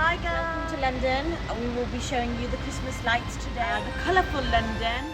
Hi guys! Welcome to London. We will be showing you the Christmas lights today. The colourful London.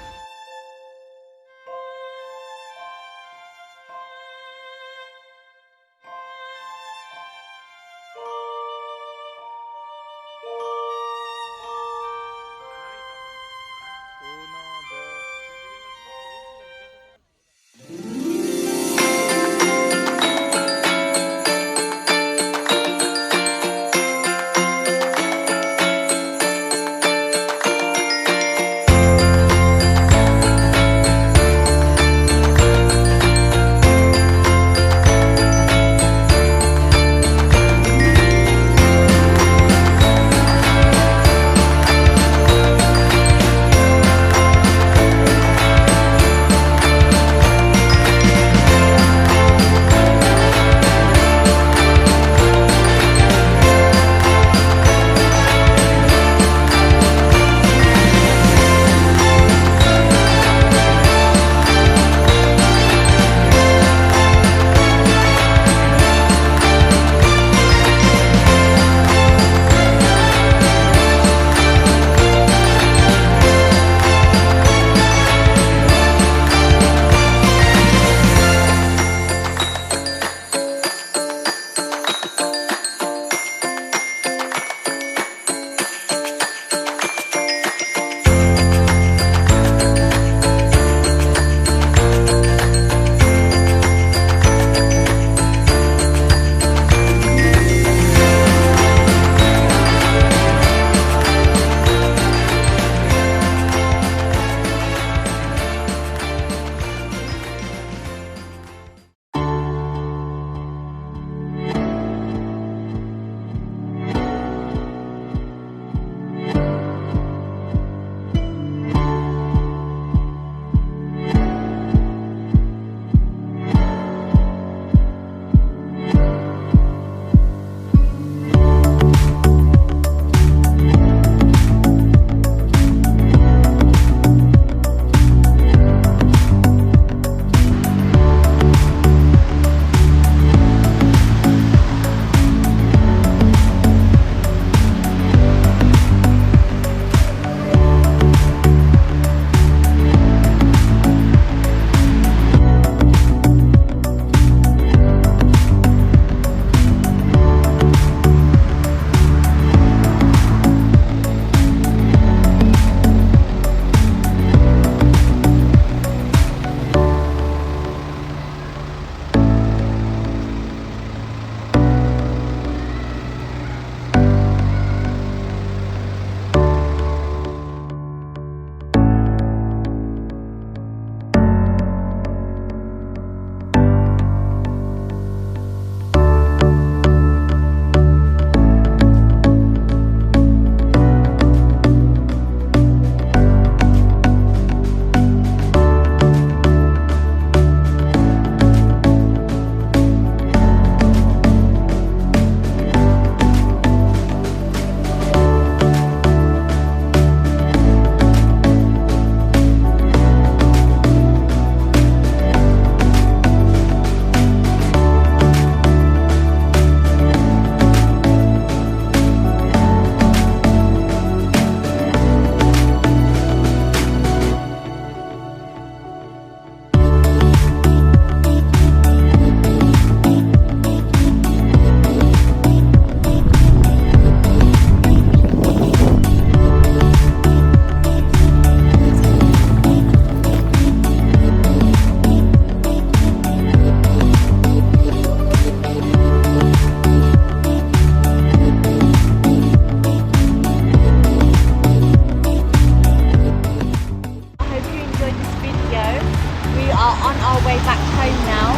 On our way back home now,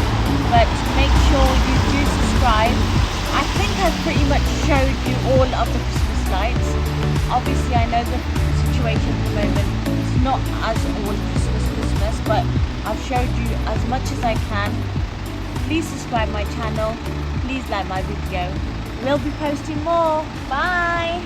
but make sure you do subscribe. I think I've pretty much showed you all of the Christmas lights. Obviously I know the situation at the moment is not as all Christmas, but I've showed you as much as I can. Please subscribe my channel, please like my video. We'll be posting more. Bye.